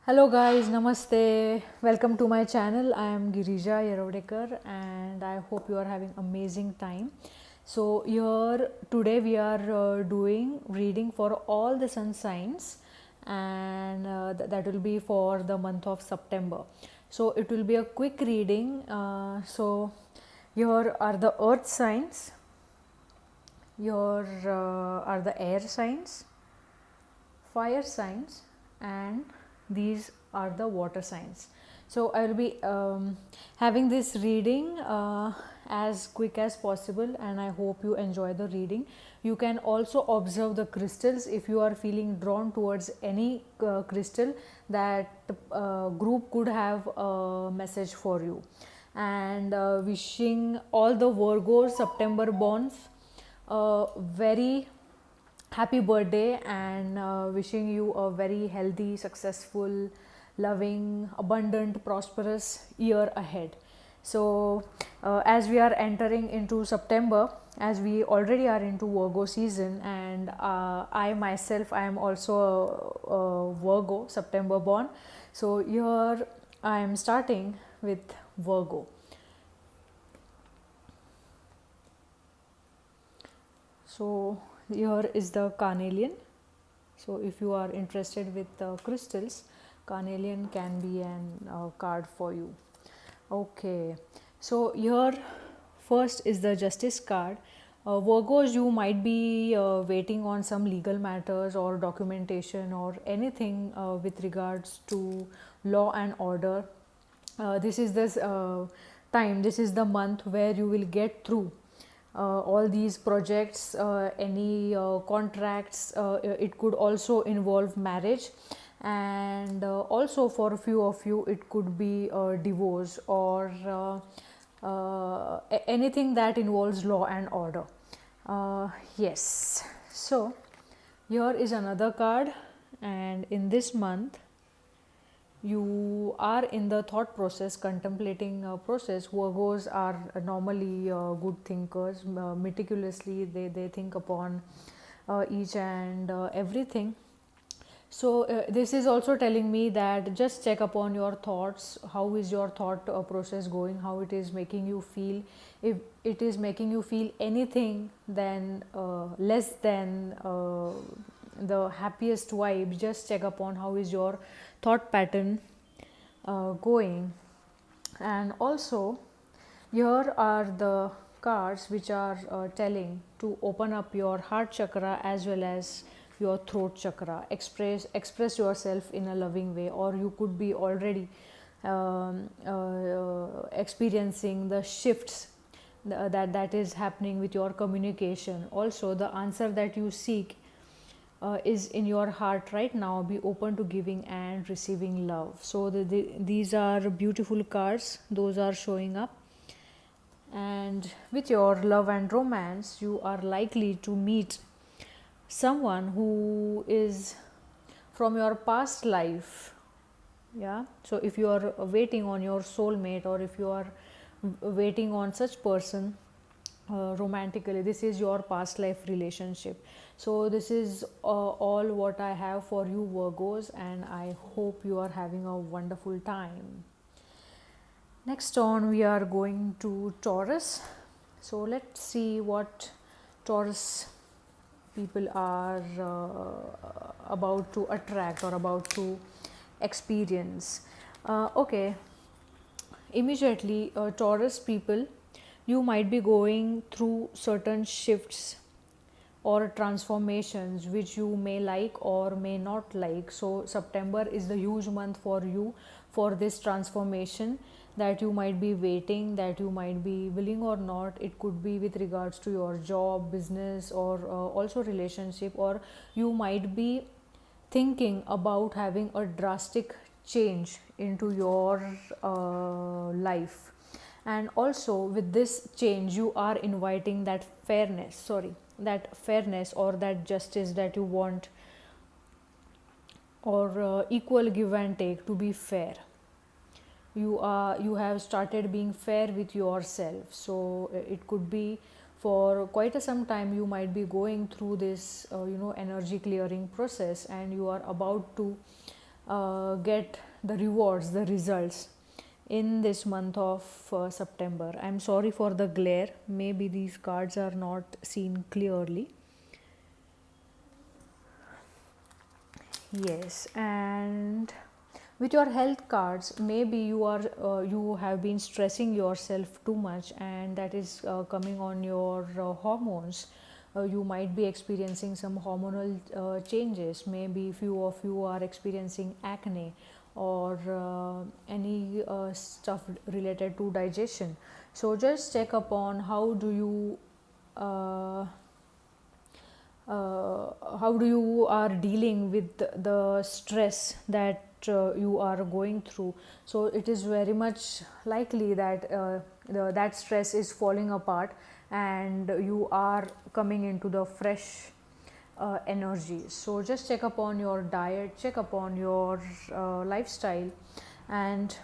Hello guys, namaste. Welcome to my channel. I am Girija Yerodekar and I hope you are having amazing time. So here today we are doing reading for all the sun signs and that will be for the month of September. So it will be a quick reading. So here are the earth signs, here are the air signs, fire signs, and these are the water signs. So I will be having this reading as quick as possible, and I hope you enjoy the reading. You can also observe the crystals if you are feeling drawn towards any crystal. That group could have a message for you. And wishing all the Virgos September borns a very happy birthday, and wishing you a very healthy, successful, loving, abundant, prosperous year ahead. So as we are entering into September, as we already are into Virgo season, and I myself, I am also a Virgo September born. So here I am starting with Virgo. So here is the carnelian. So if you are interested with crystals, carnelian can be an card for you. Okay, so here first is the justice card. Virgos, you might be waiting on some legal matters or documentation or anything with regards to law and order. This is this time, this is the month where you will get through all these projects, any contracts. It could also involve marriage, and also for a few of you it could be a divorce or anything that involves law and order. Yes, so here is another card, and in this month you are in the thought process, contemplating process. Virgos are normally good thinkers. Meticulously they think upon each and everything. So this is also telling me that just check upon your thoughts. How is your thought process going? How it is making you feel? If it is making you feel anything then less than the happiest vibe, just check upon how is your thought pattern going. And also here are the cards which are telling to open up your heart chakra as well as your throat chakra. Express yourself in a loving way, or you could be already experiencing the shifts that is happening with your communication. Also the answer that you seek is in your heart right now. Be open to giving and receiving love. So these are beautiful cards, those are showing up. And with your love and romance, you are likely to meet someone who is from your past life. Yeah, so if you are waiting on your soulmate, or if you are waiting on such person romantically, this is your past life relationship. So this is all what I have for you Virgos, and I hope you are having a wonderful time. Next on we are going to Taurus. So let's see what Taurus people are about to attract or about to experience. Okay, immediately Taurus people, you might be going through certain shifts or transformations which you may like or may not like. So September is the huge month for you for this transformation that you might be waiting, that you might be willing or not. It could be with regards to your job, business, or also relationship, or you might be thinking about having a drastic change into your life. And also with this change you are inviting that fairness or that justice that you want, or equal give and take, to be fair. You have started being fair with yourself. So it could be for quite some time you might be going through this energy clearing process, and you are about to get the rewards, the results in this month of September. I'm sorry for the glare, maybe these cards are not seen clearly. Yes, and with your health cards, maybe you have been stressing yourself too much, and that is coming on your hormones. You might be experiencing some hormonal changes. Maybe few of you are experiencing acne or any stuff related to digestion. So just check upon uh, how do you are dealing with the stress that you are going through. So it is very much likely that that stress is falling apart and you are coming into the fresh energy. So just check upon your diet, check upon your lifestyle, and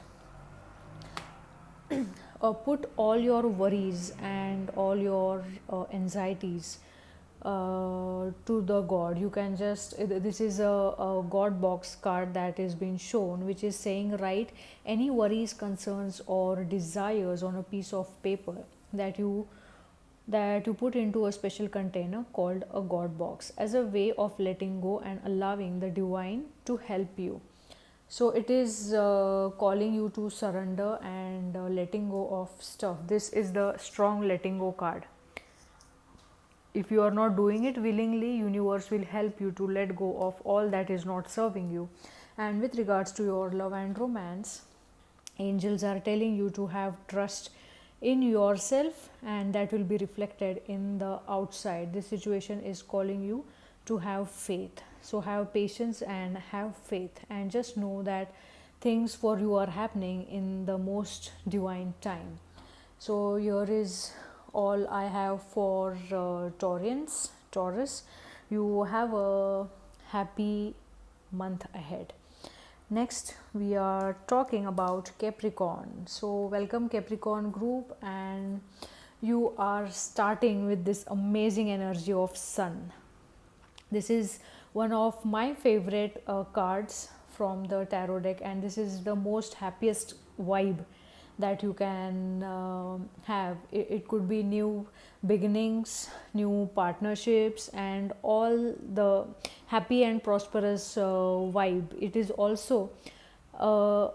put all your worries and all your anxieties to the god. You can just this is a god box card that is being shown, which is saying write any worries, concerns or desires on a piece of paper that you put into a special container called a god box, as a way of letting go and allowing the divine to help you. So it is calling you to surrender and letting go of stuff. This is the strong letting go card. If you are not doing it willingly, universe will help you to let go of all that is not serving you. And with regards to your love and romance, angels are telling you to have trust in yourself, and that will be reflected in the outside. This situation is calling you to have faith. So have patience and have faith, and just know that things for you are happening in the most divine time. So here is all I have for Taurus. You have a happy month ahead. Next, we are talking about Capricorn. So, welcome Capricorn group, and you are starting with this amazing energy of Sun. This is one of my favorite cards from the tarot deck, and this is the most happiest vibe that you can have. It could be new beginnings, new partnerships, and all the happy and prosperous vibe. It is also a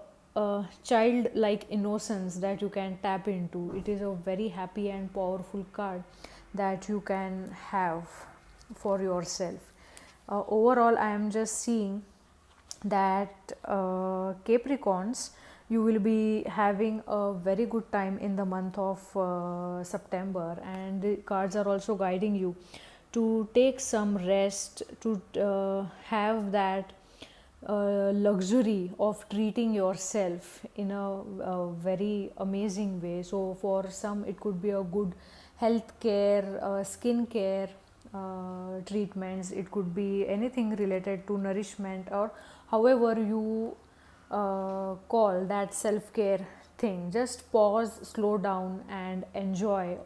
childlike innocence that you can tap into. It is a very happy and powerful card that you can have for yourself. Overall, I am just seeing that Capricorns, you will be having a very good time in the month of September, and the cards are also guiding you to take some rest, to have that luxury of treating yourself in a very amazing way. So for some it could be a good health care, skin care treatments. It could be anything related to nourishment, or however you call that self care thing. Just pause, slow down, and enjoy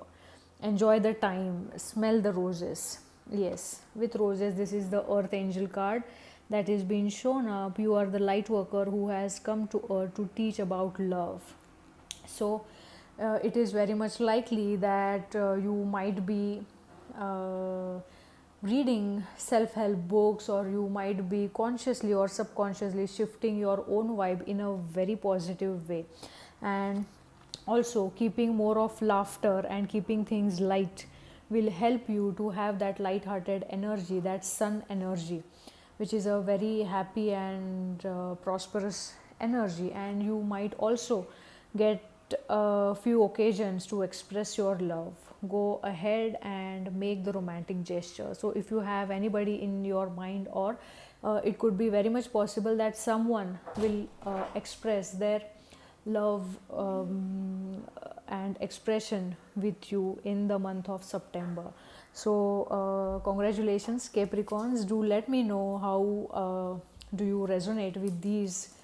the time. Smell the roses. Yes, with roses, this is the earth angel card that is being shown up. You are the light worker who has come to earth to teach about love. So it is very much likely that you might be uh, reading self-help books, or you might be consciously or subconsciously shifting your own vibe in a very positive way, and also keeping more of laughter and keeping things light will help you to have that light-hearted energy, that sun energy, which is a very happy and prosperous energy. And you might also get a few occasions to express your love. Go ahead and make the romantic gesture. So if you have anybody in your mind, or it could be very much possible that someone will express their love and expression with you in the month of September. So congratulations Capricorns. Do let me know how do you resonate with these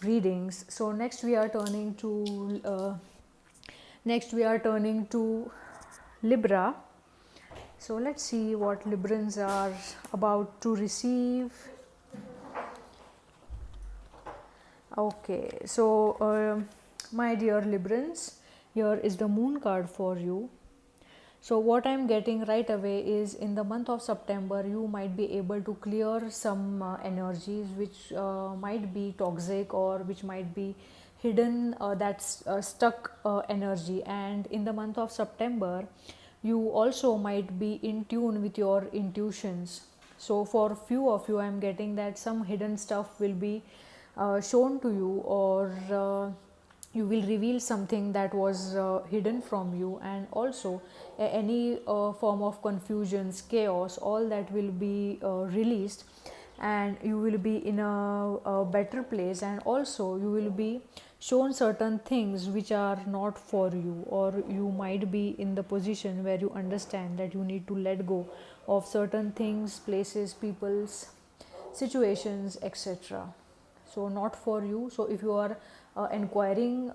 readings. So next we are turning to Libra. So let's see what Librans are about to receive. Okay, so my dear Librans, here is the moon card for you. So, what I'm getting right away is in the month of September, you might be able to clear some energies which might be toxic or which might be hidden, that's stuck energy. And in the month of September, you also might be in tune with your intuitions. So, for few of you, I'm getting that some hidden stuff will be shown to you, or you will reveal something that was hidden from you, and also any form of confusions, chaos, all that will be released, and you will be in a better place, and also you will be shown certain things which are not for you, or you might be in the position where you understand that you need to let go of certain things, places, peoples, situations, etc. So not for you. So if you are inquiring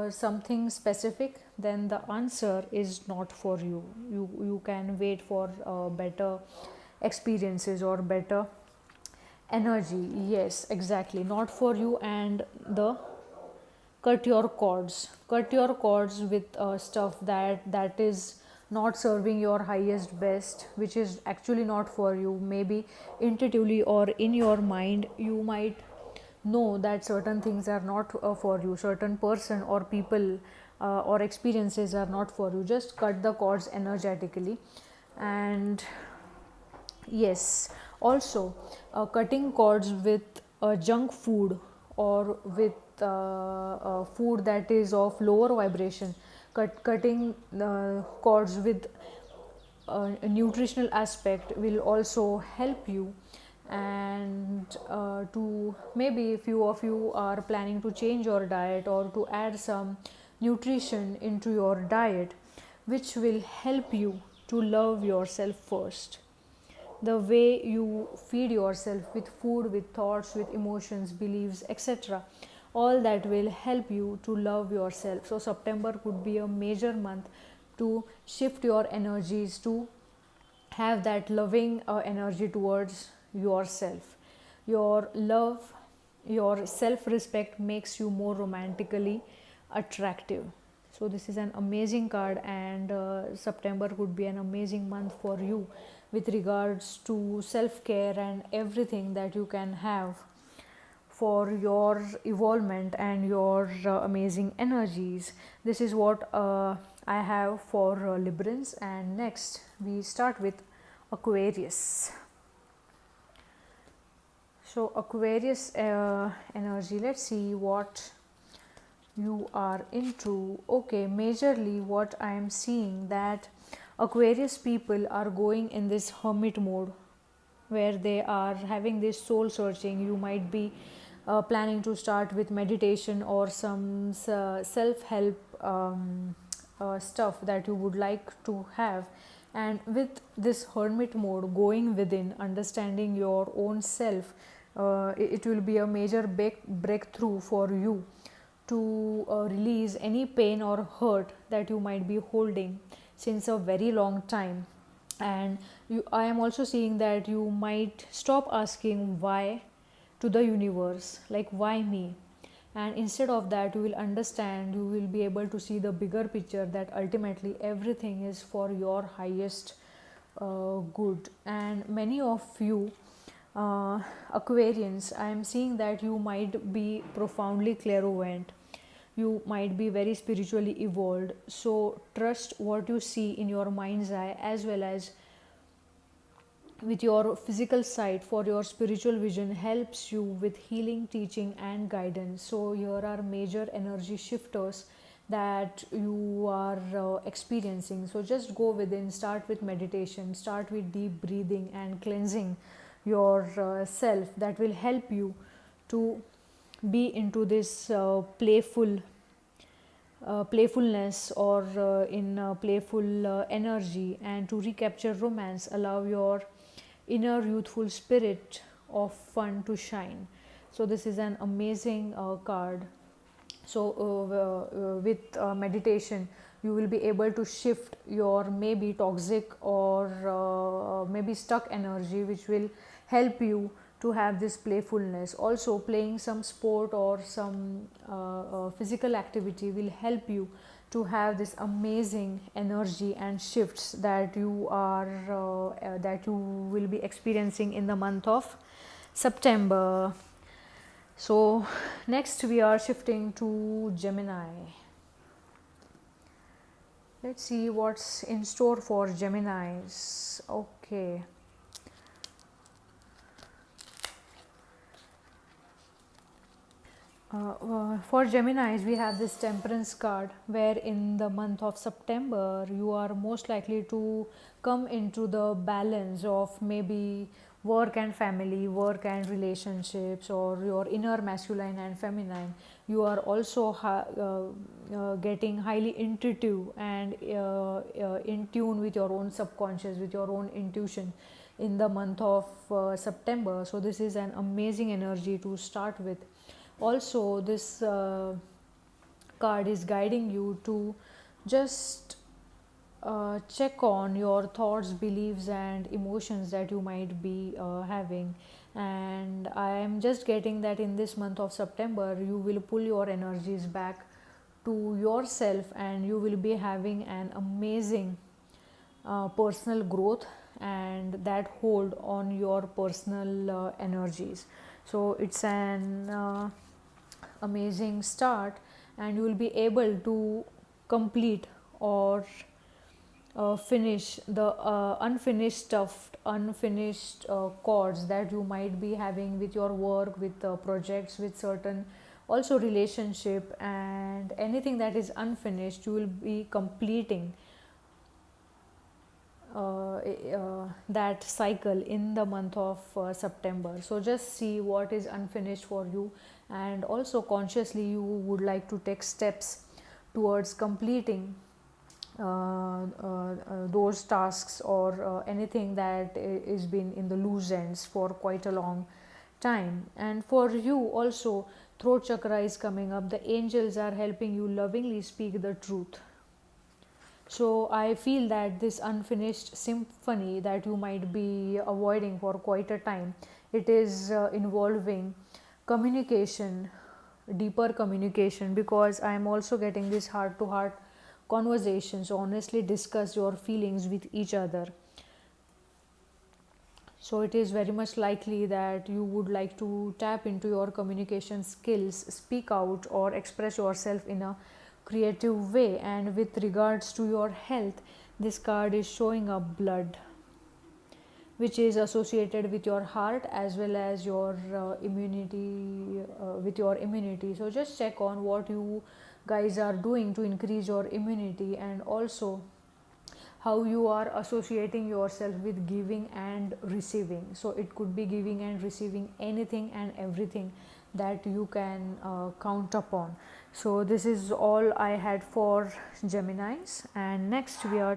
something specific, then the answer is not for you. You can wait for better experiences or better energy. Yes, exactly, not for you. And the cut your cords with stuff that is not serving your highest best, which is actually not for you. Maybe intuitively or in your mind you might know that certain things are not for you, certain person or people or experiences are not for you. Just cut the cords energetically. And yes, also cutting cords with junk food, or with food that is of lower vibration, cutting cords with a nutritional aspect will also help you. And to maybe a few of you are planning to change your diet or to add some nutrition into your diet, which will help you to love yourself first. The way you feed yourself with food, with thoughts, with emotions, beliefs, etc., all that will help you to love yourself. So September could be a major month to shift your energies, to have that loving energy towards yourself. Your love, your self respect makes you more romantically attractive. So this is an amazing card, and September could be an amazing month for you with regards to self care and everything that you can have for your evolvement and your amazing energies. This is what I have for Librans. And next we start with Aquarius. So Aquarius energy, let's see what you are into. Okay, majorly what I am seeing, that Aquarius people are going in this hermit mode where they are having this soul searching. You might be planning to start with meditation or some self help stuff that you would like to have. And with this hermit mode, going within, understanding your own self, it will be a major breakthrough for you to release any pain or hurt that you might be holding since a very long time. And I am also seeing that you might stop asking why to the universe, like why me, and instead of that you will understand, you will be able to see the bigger picture, that ultimately everything is for your highest good. And many of you Aquarians, I am seeing that you might be profoundly clairvoyant, you might be very spiritually evolved. So trust what you see in your mind's eye as well as with your physical sight, for your spiritual vision helps you with healing, teaching, and guidance. So here are major energy shifters that you are experiencing. So just go within, start with meditation, start with deep breathing and cleansing your self. That will help you to be into this playfulness, or in playful energy, and to recapture romance, allow your inner youthful spirit of fun to shine. So this is an amazing card. So with meditation you will be able to shift your maybe toxic or maybe stuck energy, which will help you to have this playfulness. Also, playing some sport or some physical activity will help you to have this amazing energy and shifts that you will be experiencing in the month of September. So next we are shifting to Gemini. Let's see what's in store for Geminis. Okay. For Geminis, we have this Temperance card, where in the month of September you are most likely to come into the balance of maybe work and family, work and relationships, or your inner masculine and feminine. You are also getting highly intuitive and in tune with your own subconscious, with your own intuition in the month of September. So, this is an amazing energy to start with. Also, this card is guiding you to just check on your thoughts, beliefs, and emotions that you might be having. And I am just getting that in this month of September, you will pull your energies back to yourself, and you will be having an amazing personal growth and that hold on your personal energies. So it's an amazing start, and you will be able to complete or finish the unfinished stuff, unfinished chords that you might be having with your work, with projects, with certain also relationship, and anything that is unfinished you will be completing that cycle in the month of September. So just see what is unfinished for you, and also consciously you would like to take steps towards completing those tasks, or anything that is been in the loose ends for quite a long time. And for you also, throat chakra is coming up. The angels are helping you lovingly speak the truth. So I feel that this unfinished symphony that you might be avoiding for quite a time, it is involving communication, deeper communication, because I am also getting this heart to heart conversations. Honestly discuss your feelings with each other. So it is very much likely that you would like to tap into your communication skills, speak out, or express yourself in a creative way. And with regards to your health, this card is showing up blood, which is associated with your heart as well as your immunity, with your immunity. So just check on what you guys are doing to increase your immunity, and also how you are associating yourself with giving and receiving. So it could be giving and receiving anything and everything that you can count upon. So this is all I had for Geminis, and next we are